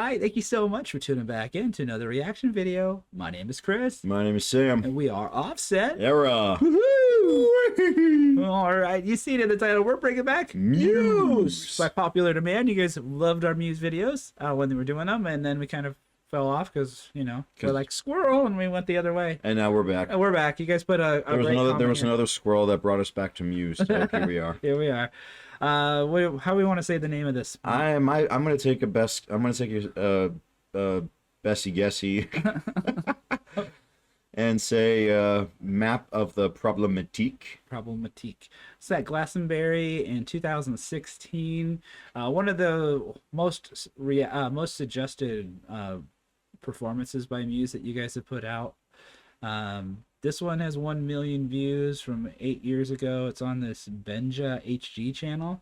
right, thank you so much for tuning back in to another reaction video. My name is Chris. My name is Sam. And we are Offset. Era. All right, you see it in the title. We're bringing back Muse. By popular demand. You guys loved our Muse videos when they were doing them, and then we kind of fell off because, you know, we're like squirrel, and we went the other way. And now we're back. And we're back. You guys put a there was another squirrel that brought us back to Muse. So here we are. Here we are. How do we want to say the name of this? I'm gonna take a Bessie Guessy and say map of the Problematique. Problematique. It's at Glastonbury in 2016. One of the most suggested performances by Muse that you guys have put out. This one has 1 million views from 8 years ago. It's on this Benja HG channel.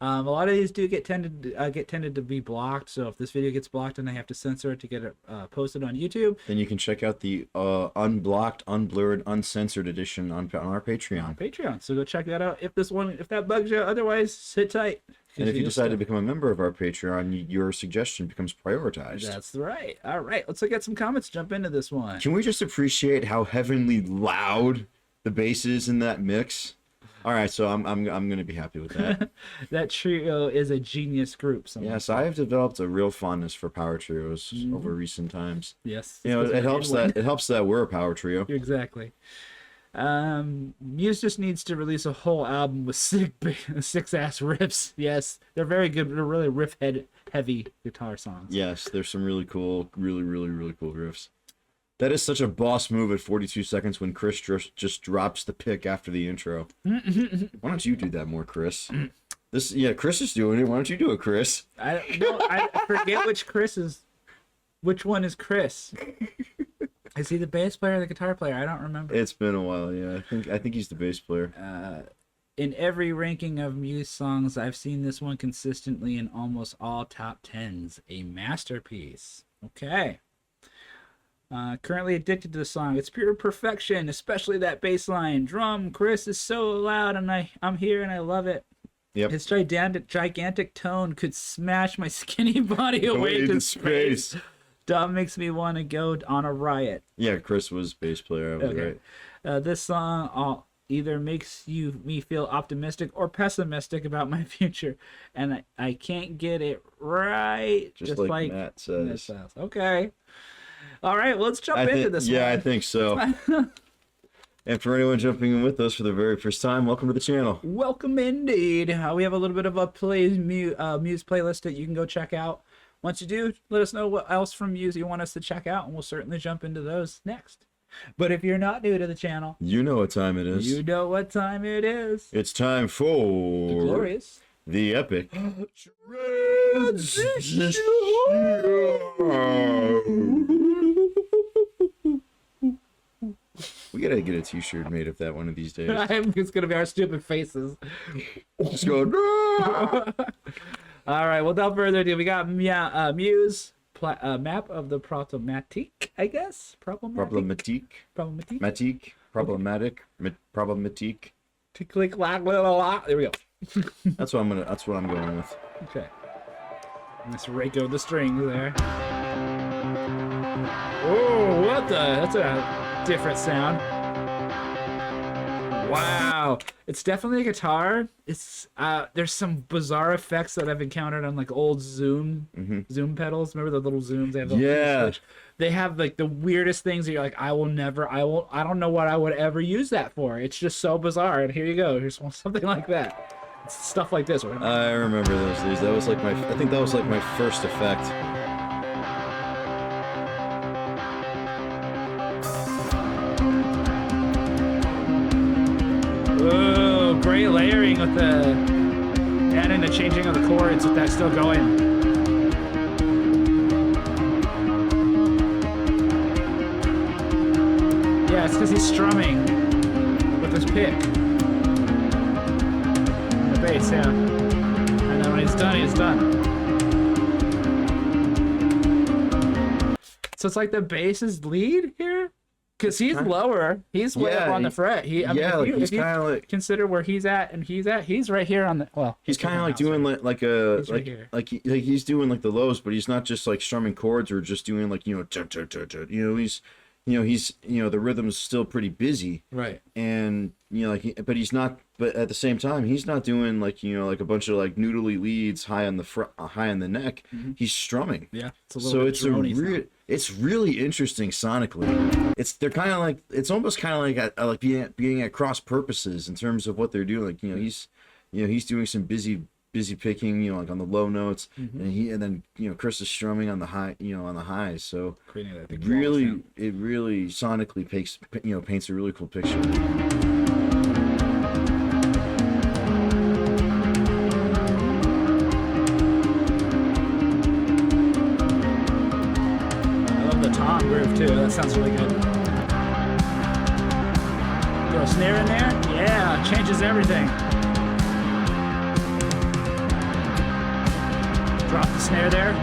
A lot of these do get tended to be blocked. So if this video gets blocked and I have to censor it to get it posted on YouTube, then you can check out the unblocked, unblurred, uncensored edition on our Patreon. On Patreon. So go check that out if that bugs you. Otherwise, sit tight. And if you decide to become a member of our Patreon, your suggestion becomes prioritized. That's right. All right, let's look at some comments. Jump into this one. Can we just appreciate how heavenly loud the bass is in that mix? All right, so I'm going to be happy with that. That trio is a genius group. Yes, I have developed a real fondness for power trios over recent times. Yes, you know, it helps that we're a power trio. Exactly. Muse just needs to release a whole album with six ass riffs. Yes, they're very good. They're really heavy guitar songs. Yes, there's some really cool, really cool riffs. That is such a boss move at 42 seconds when Chris just drops the pick after the intro. Why don't you do that more, Chris? Chris is doing it. Why don't you do it, Chris? I forget which one is Chris. Is he the bass player or the guitar player? I don't remember. It's been a while, yeah. I think he's the bass player. In every ranking of Muse songs, I've seen this one consistently in almost all top 10s. A masterpiece. Okay. Currently addicted to the song. It's pure perfection, especially that bass line. Drum, Chris is so loud, and I'm here and I love it. Yep. His gigantic tone could smash my skinny body away to space. Dom makes me want to go on a riot. Yeah, Chris was bass player. I was right. This song either makes me feel optimistic or pessimistic about my future, and I can't get it right. Just like Matt says. Okay. All right, well, let's jump into this one. Yeah, I think so. And for anyone jumping in with us for the very first time, welcome to the channel. Welcome indeed. We have a little bit of a Muse playlist that you can go check out. Once you do, let us know what else from Muse you want us to check out, and we'll certainly jump into those next. But if you're not new to the channel, you know what time it is. You know what time it is. It's time for... the glorious... the epic... We gotta get a t-shirt made of that one of these days. It's gonna be our stupid faces. Just go, no! All right, without further ado, we got Muse, map of the Problematique, I guess? Problematic. Click, la, la, la, la. There we go. That's what I'm going with. Okay. Let's rake over the strings there. Oh, what the? That's a different sound. Wow, it's definitely a guitar. It's there's some bizarre effects that I've encountered on like old Zoom pedals. Remember the little Zooms? They have they have like the weirdest things that you're like, I don't know what I would ever use that for. It's just so bizarre. And here you go. Here's something like that. It's stuff like this. Right? I remember those days. That was like I think that was like my first effect. Oh, great layering with the adding the changing of the chords with that still going. Yeah, it's because he's strumming with his pick. The bass, yeah. And then when he's done, he's done. So it's like the bass is lead here? Because he's lower. He's way up on the fret. I mean, yeah, if he's you kind of like consider where he's at, he's right here on the. Well, he's kind of like doing like a He's right here. like he's doing like the lows, but he's not just like strumming chords or just doing like he's the rhythm's still pretty busy, right. and but he's not. But at the same time, he's not doing like like a bunch of like noodly leads high on the neck. He's strumming. Yeah, it's a little bit droney it's really interesting sonically. They're kind of like it's almost kind of like being at cross purposes in terms of what they're doing. Like he's doing some busy picking, like on the low notes, and then Chris is strumming on the high, on the highs. So it really sonically paints a really cool picture. Groove too. That sounds really good. Throw a snare in there. Yeah, changes everything. Drop the snare there.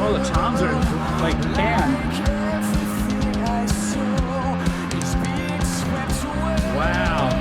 Oh, the toms are like, man. Wow.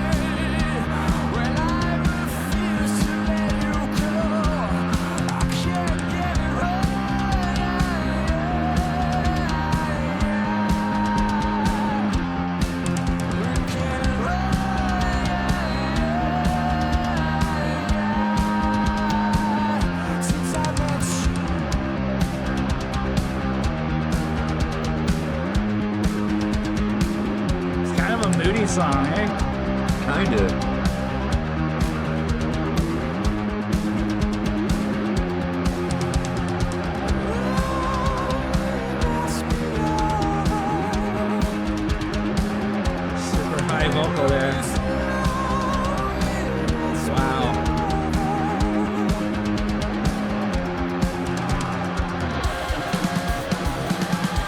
Moody song, eh? Kinda. Super high vocal there. Wow.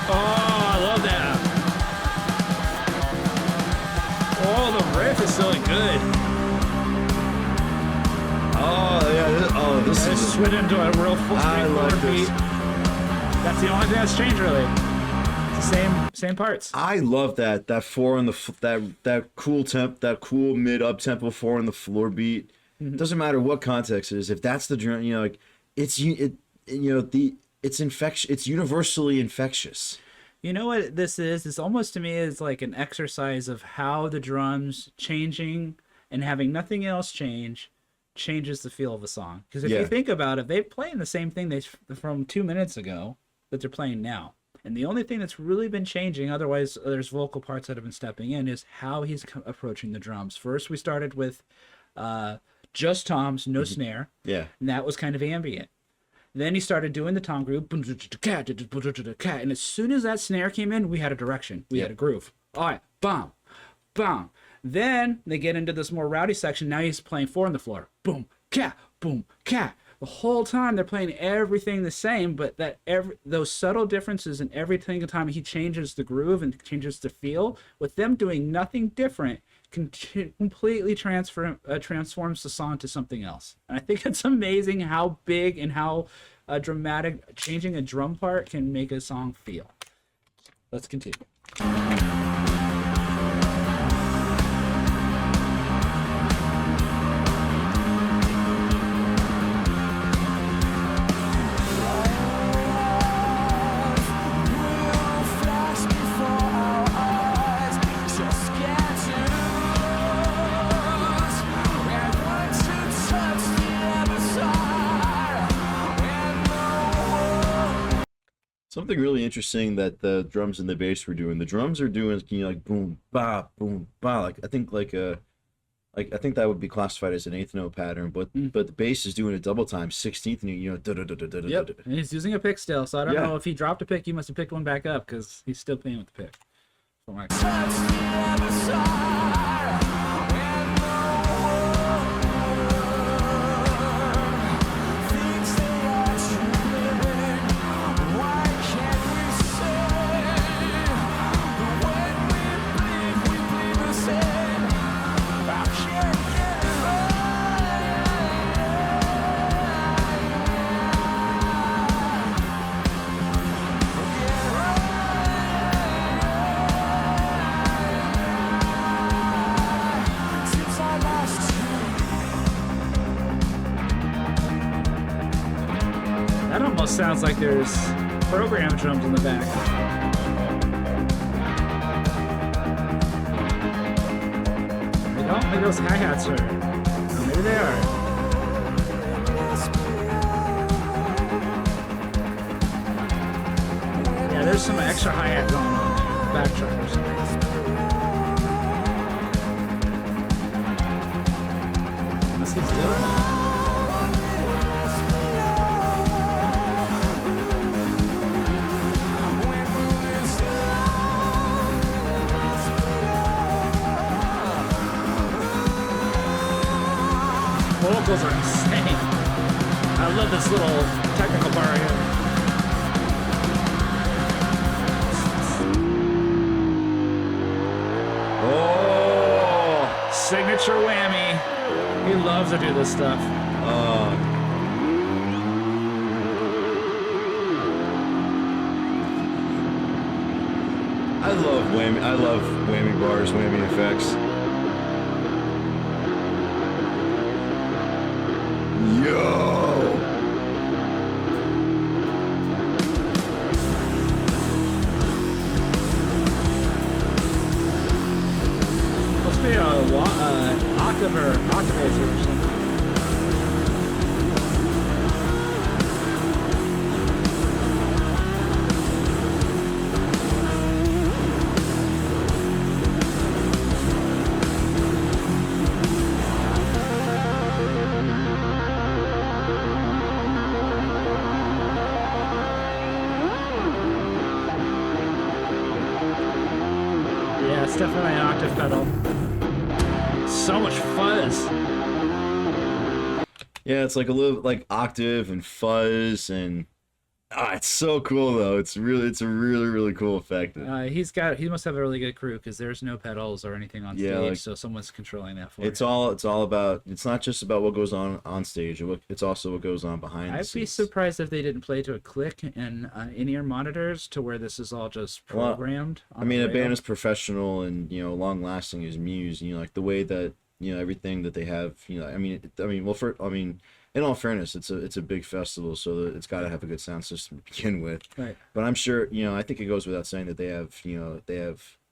Oh, I love that. Oh, the riff is so good. Oh yeah. This Just is switch into a real full I like straightforward this. beat. That's the only thing that's changed, really. It's the same parts. I love that four on the that cool mid up tempo four on the floor beat. Doesn't matter what context it is. If that's the drum, like it's infectious. It's universally infectious. You know what this is? It's almost to me is like an exercise of how the drums changing and having nothing else changes the feel of a song. Because if you think about it, they're playing the same thing from 2 minutes ago that they're playing now. And the only thing that's really been changing, otherwise there's vocal parts that have been stepping in, is how he's approaching the drums. First, we started with just toms, no snare. Yeah. And that was kind of ambient. Then he started doing the tom groove, and as soon as that snare came in, we had a direction. We had a groove. All right, bam, bam. Then they get into this more rowdy section. Now he's playing four on the floor. Boom, cat, boom, cat. The whole time they're playing everything the same, but those subtle differences in every single time he changes the groove and changes the feel, with them doing nothing different, completely transforms the song to something else. And I think it's amazing how big and how dramatic changing a drum part can make a song feel. Let's continue. Something really interesting that the drums and the bass were doing. The drums are doing like boom ba boom ba. I think that would be classified as an eighth note pattern, but the bass is doing a double time 16th note. Yep, and he's using a pick still, so I don't know if he dropped a pick. He must have picked one back up because he's still playing with the pick. almost sounds like there's program drums in the back. I don't think those hi-hats are. Oh, maybe they are. Yeah, there's some extra hi-hat going on. Back truckers. Let's get doing it. Vocals are insane. I love this little technical bar here. Oh, Signature whammy. He loves to do this stuff. I love whammy bars, whammy effects. Yo! Must be a octave or octavizer or something. Yeah, it's definitely an octave pedal. So much fuzz. Yeah, it's like a little like octave and fuzz and it's so cool though. It's a really cool effect. He must have a really good crew because there's no pedals or anything on Yeah, stage, like- so someone's controlling that for It's him. all about. It's not just about what goes on stage. It's also what goes on behind the I'd be scenes. surprised if they didn't play to a click in in-ear monitors to where this is all just Well, programmed. I mean, a band as professional and long lasting as Muse. Like the way that everything that they have. In all fairness, it's a big festival, so it's got to have a good sound system to begin with. Right. But I'm sure I think it goes without saying that they have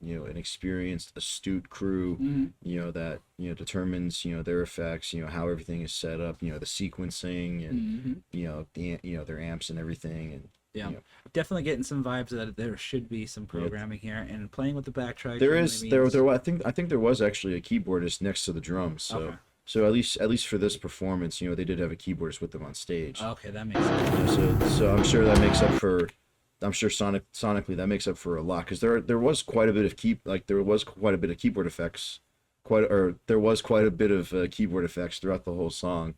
an experienced, astute crew. That determines their effects. How everything is set up. The sequencing and their amps and everything and. Yeah, definitely getting some vibes that there should be some programming here, and playing with the backtrack. There is there I think there was actually a keyboardist next to the drums. So Okay. so at least for this performance, they did have a keyboardist with them on stage. Okay, that makes sense. So I'm sure that makes up for. I'm sure sonically that makes up for a lot because there was quite a bit of keyboard effects. There was quite a bit of keyboard effects throughout the whole song,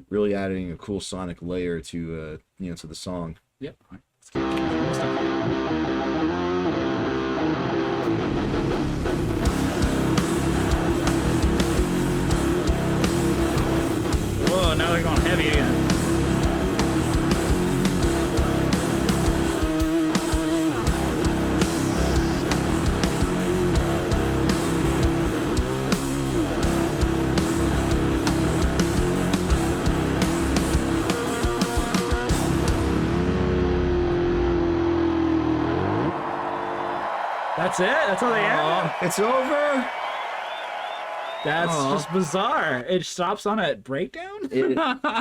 really adding a cool sonic layer to to the song. Yep. All right, let's get almost done. Whoa, now they're going heavy again. That's it? That's all they have? It's over. That's Aw. just bizarre. It stops on a breakdown?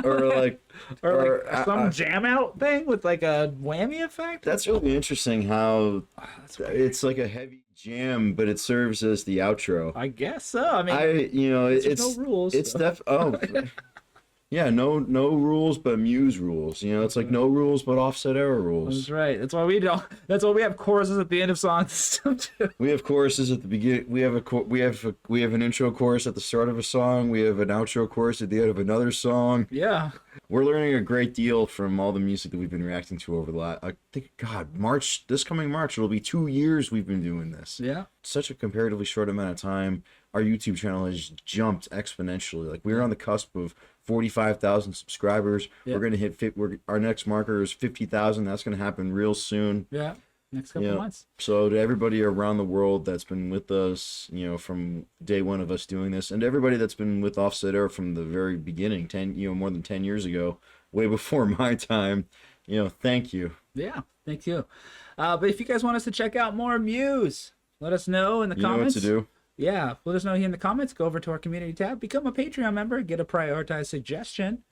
Or some jam out thing with like a whammy effect? That's really interesting how it's like a heavy jam, but it serves as the outro. I guess so. I mean, It's there's no rules. It's so. yeah, no rules but Muse rules. It's like no rules but offset error rules. That's right. That's why we don't. That's why we have choruses at the end of songs too. We have choruses at the beginning. We have an intro chorus at the start of a song. We have an outro chorus at the end of another song. Yeah. We're learning a great deal from all the music that we've been reacting to over the last. I think this coming March, it'll be 2 years we've been doing this. Yeah. Such a comparatively short amount of time. Our YouTube channel has jumped exponentially. Like we're on the cusp of 45,000 subscribers. Yeah. We're gonna hit. Our next marker is 50,000. That's gonna happen real soon. Yeah. Next couple months. So to everybody around the world that's been with us, from day one of us doing this, and to everybody that's been with Offset Air from the very beginning, more than 10 years ago, way before my time, thank you. Yeah, thank you. But if you guys want us to check out more Muse, let us know in the You know what comments. to do. Yeah, let us know here in the comments. Go over to our community tab, become a Patreon member, get a prioritized suggestion,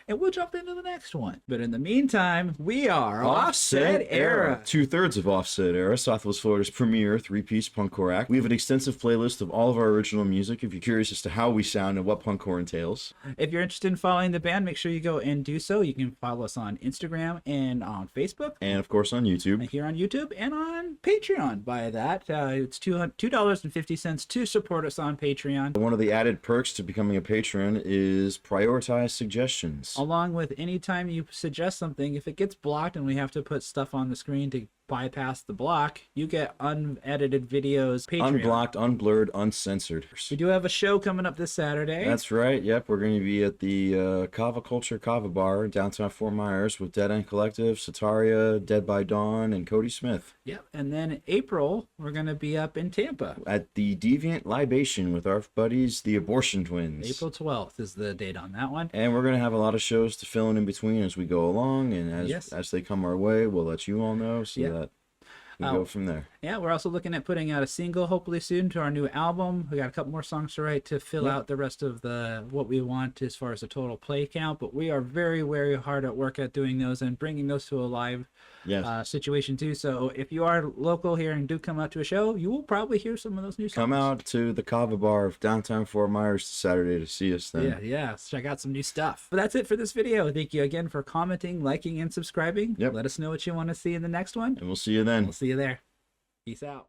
and we'll jump into the next one. But in the meantime, we are Offset Era. 2/3 of Offset Era, Southwest Florida's premier three-piece punkcore act. We have an extensive playlist of all of our original music if you're curious as to how we sound and what punkcore entails. If you're interested in following the band, make sure you go and do so. You can follow us on Instagram and on Facebook. And of course on YouTube. Here on YouTube and on Patreon. By that, it's $2.50 to support us on Patreon. One of the added perks to becoming a patron is prioritized suggestions. Along with any time you suggest something, if it gets blocked and we have to put stuff on the screen to bypass the block, you get unedited videos. Patreon. Unblocked, unblurred, uncensored. We do have a show coming up this Saturday. That's right. Yep, we're going to be at the Kava Culture Kava Bar in downtown Fort Myers with Dead End Collective, Sataria, Dead by Dawn, and Cody Smith. Yep, and then in April, we're going to be up in Tampa. At the Deviant Libation with our buddies, the Abortion Twins. April 12th is the date on that one. And we're going to have a lot of shows to fill in between as we go along, and as they come our way, we'll let you all know so that we go from there. Yeah, we're also looking at putting out a single hopefully soon to our new album. We got a couple more songs to write to fill out the rest of what we want as far as the total play count, but we are very, very hard at work at doing those and bringing those to a live situation too. So if you are local here and do come out to a show, you will probably hear some of those new songs. Come out to the Kava Bar of downtown Fort Myers Saturday to see us then. Yeah, check out some new stuff. But that's it for this video. Thank you again for commenting, liking, and subscribing. Yep. Let us know what you want to see in the next one. And we'll see you then. We'll see you there. Peace out.